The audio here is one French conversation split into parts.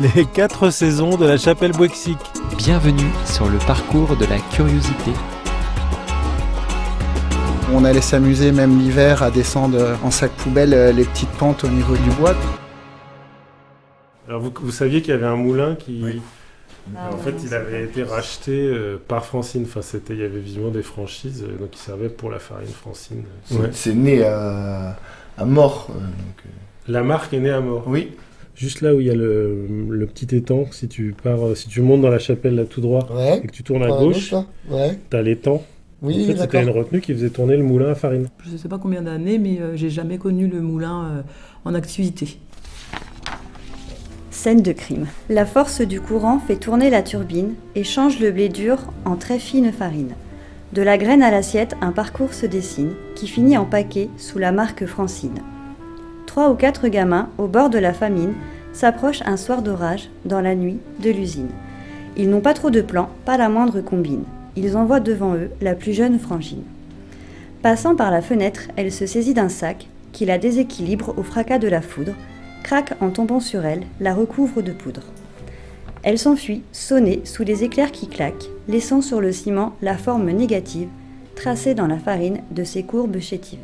Les 4 saisons de la chapelle Bouexic. Bienvenue sur le parcours de la curiosité. On allait s'amuser même l'hiver à descendre en sac poubelle les petites pentes au niveau du bois. Alors vous saviez qu'il y avait un moulin qui... Oui. En fait, il avait été racheté par Francine. Enfin, il y avait visiblement des franchises, donc il servait pour la farine Francine. C'est né à Mort. La marque est née à Mort. Oui. Juste là où il y a le petit étang, si tu montes dans la chapelle là tout droit et que tu tournes à gauche, t'as l'étang. Oui, en fait, c'était une retenue qui faisait tourner le moulin à farine. Je ne sais pas combien d'années, mais j'ai jamais connu le moulin en activité. Scène de crime. La force du courant fait tourner la turbine et change le blé dur en très fine farine. De la graine à l'assiette, un parcours se dessine qui finit en paquet sous la marque Francine. 3 ou 4 gamins, au bord de la famine, s'approchent un soir d'orage dans la nuit de l'usine. Ils n'ont pas trop de plans, pas la moindre combine. Ils envoient devant eux la plus jeune Frangine. Passant par la fenêtre, elle se saisit d'un sac qui la déséquilibre au fracas de la foudre, craque en tombant sur elle, la recouvre de poudre. Elle s'enfuit, sonnée sous les éclairs qui claquent, laissant sur le ciment la forme négative, tracée dans la farine de ses courbes chétives.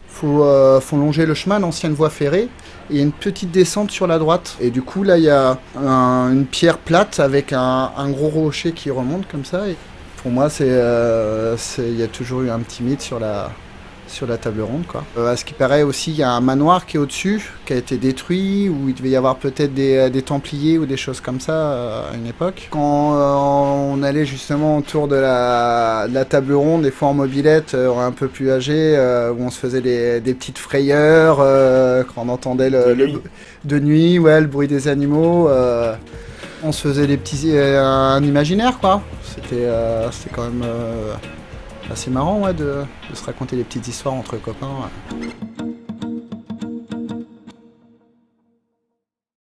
Faut longer le chemin, l'ancienne voie ferrée, et il y a une petite descente sur la droite. Et du coup, là, il y a une pierre plate avec un gros rocher qui remonte comme ça. Et pour moi, il y a toujours eu un petit mythe sur la table ronde, quoi. À ce qui paraît aussi, il y a un manoir qui est au-dessus, qui a été détruit, où il devait y avoir peut-être des Templiers ou des choses comme ça à une époque. Quand on allait justement autour de la table ronde, des fois en mobilette, un peu plus âgé, où on se faisait des petites frayeurs, quand on entendait de nuit, le bruit des animaux. On se faisait un imaginaire, quoi. C'était quand même... c'est marrant de se raconter des petites histoires entre copains.